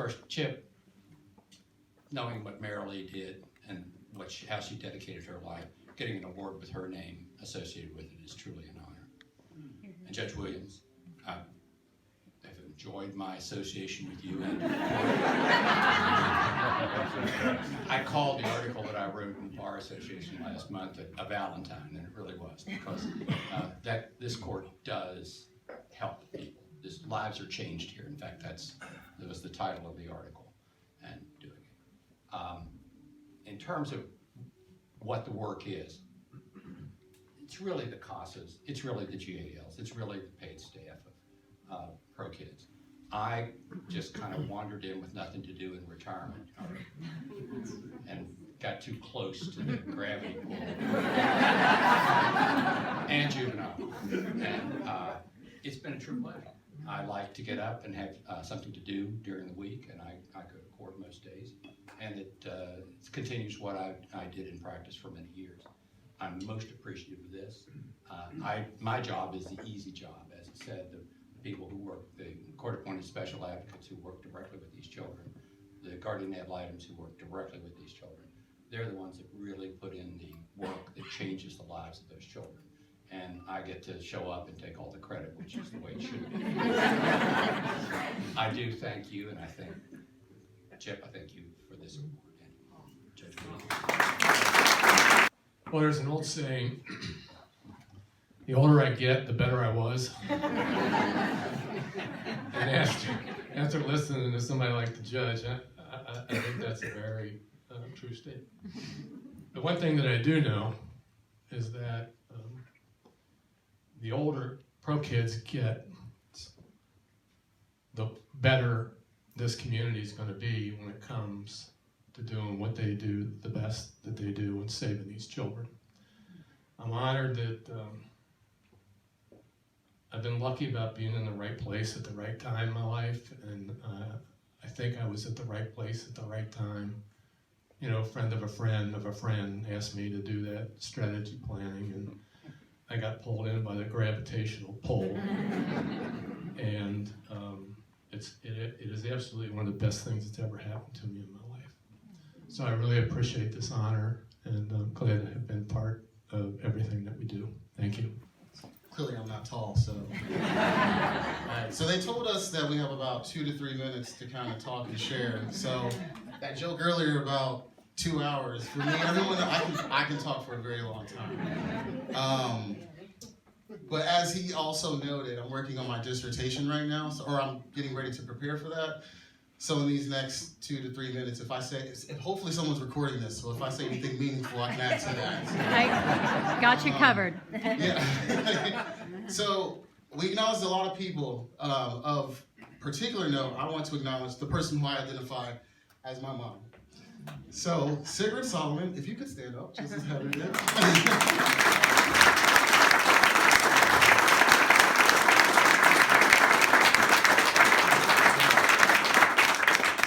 first, Chip, knowing what Merilee did and how she dedicated her life, getting an award with her name associated with it is truly an honor. And Judge Williams, I've enjoyed my association with you. And I called the article that I wrote in the Bar Association last month a Valentine, and it really was, because this court does help people. Lives are changed here. In fact, that was the title of the article, and doing it. In terms of what the work is, it's really the CASAs, it's really the GALs, it's really the paid staff of ProKids. I just kind of wandered in with nothing to do in retirement and got too close to the gravity pull and juvenile. And it's been a true pleasure. I like to get up and have something to do during the week, and I go to court most days. And it continues what I did in practice for many years. I'm most appreciative of this. My job is the easy job. As I said, the people who work, the court-appointed special advocates who work directly with these children, the guardian ad litems who work directly with these children, they're the ones that really put in the work that changes the lives of those children. And I get to show up and take all the credit, which is the way it should be. I do thank you, and I thank Chip, I thank you for this award, and Judge Williams. Well, there's an old saying, the older I get, the better I was. And after listening to somebody like the judge, I think that's a very true statement. The one thing that I do know is that the older ProKids get, the better this community is going to be when it comes to doing what they do, the best that they do in saving these children. I'm honored that I've been lucky about being in the right place at the right time in my life, and I think I was at the right place at the right time. You know, a friend of a friend asked me to do that strategy planning, and I got pulled in by the gravitational pull. And it is absolutely one of the best things that's ever happened to me in my life. So I really appreciate this honor, and I'm glad to have been part of everything that we do. Thank you. Clearly I'm not tall, so. Alright, so they told us that we have about 2 to 3 minutes to kind of talk and share. So that joke earlier about 2 hours, for me, everyone, I can talk for a very long time. But as he also noted, I'm working on my dissertation right now, or I'm getting ready to prepare for that. So in these next 2 to 3 minutes, if hopefully someone's recording this, so if I say anything meaningful, I can add to that. I got you covered. Yeah. So we acknowledged a lot of people. Of particular note, I want to acknowledge the person who I identify as my mom. So Sigrid Solomon, if you could stand up, just as Heather did.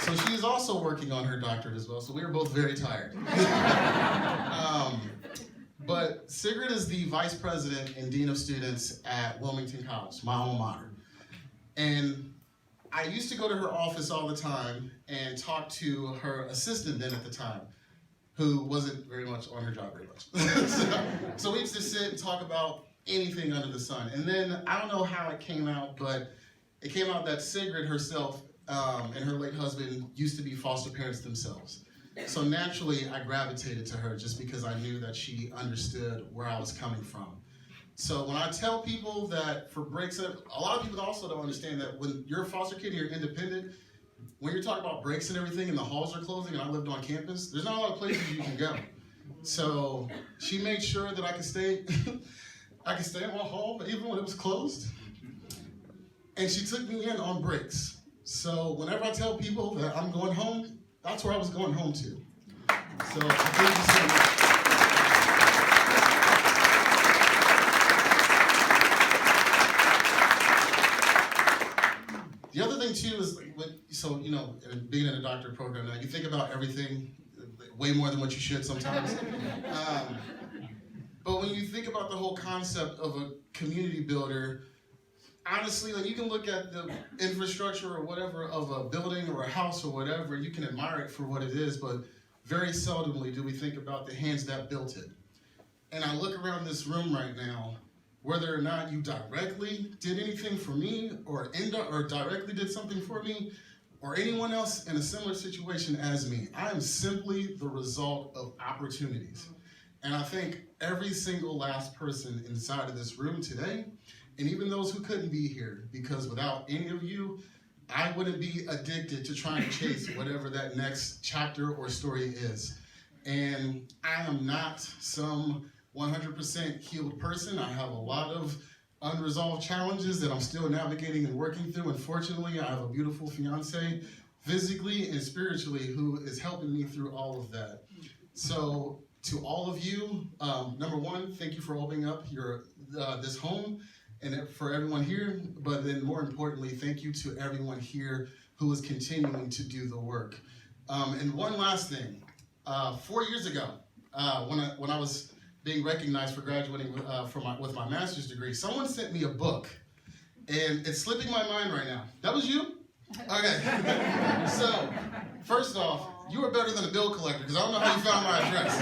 So she is also working on her doctorate as well, so we are both very tired. But Sigrid is the vice president and dean of students at Wilmington College, my alma mater. And I used to go to her office all the time and talk to her assistant then at the time, who wasn't very much on her job very much. So we used to sit and talk about anything under the sun. And then, I don't know how it came out, but it came out that Sigrid herself and her late husband used to be foster parents themselves. So naturally, I gravitated to her just because I knew that she understood where I was coming from. So when I tell people that for breaks, a lot of people also don't understand that when you're a foster kid and you're independent, when you're talking about breaks and everything and the halls are closing and I lived on campus, there's not a lot of places you can go. So she made sure that I could stay in my home even when it was closed. And she took me in on breaks. So whenever I tell people that I'm going home, that's where I was going home to. So thank you so much. The other thing too is, being in a doctorate program now, you think about everything way more than what you should sometimes. But when you think about the whole concept of a community builder, honestly, like you can look at the infrastructure or whatever of a building or a house or whatever, you can admire it for what it is, but very seldomly do we think about the hands that built it. And I look around this room right now, whether or not you directly did anything for me or directly did something for me, or anyone else in a similar situation as me, I am simply the result of opportunities. And I thank every single last person inside of this room today, and even those who couldn't be here, because without any of you, I wouldn't be addicted to trying to chase whatever that next chapter or story is. And I am not some 100% healed person. I have a lot of unresolved challenges that I'm still navigating and working through. And fortunately, I have a beautiful fiance, physically and spiritually, who is helping me through all of that. So to all of you, number one, thank you for opening up this home and for everyone here. But then more importantly, thank you to everyone here who is continuing to do the work. And one last thing, 4 years ago, when I was being recognized for graduating with my master's degree, someone sent me a book, and it's slipping my mind right now. That was you? Okay. So, first off, you are better than a bill collector, because I don't know how you found my address.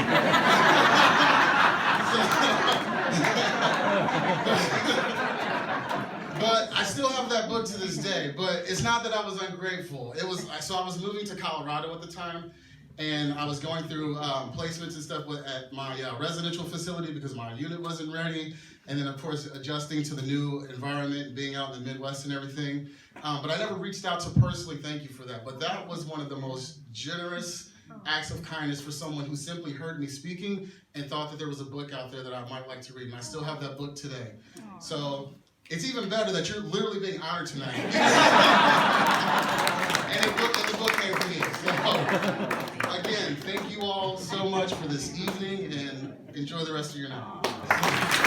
But I still have that book to this day. But it's not that I was ungrateful. So I was moving to Colorado at the time, and I was going through placements and stuff at my residential facility because my unit wasn't ready. And then, of course, adjusting to the new environment, being out in the Midwest and everything. But I never reached out to personally thank you for that. But that was one of the most generous acts of kindness for someone who simply heard me speaking and thought that there was a book out there that I might like to read. And I still have that book today. So it's even better that you're literally being honored tonight. And the book came from me. So, again, thank you all so much for this evening, and enjoy the rest of your night.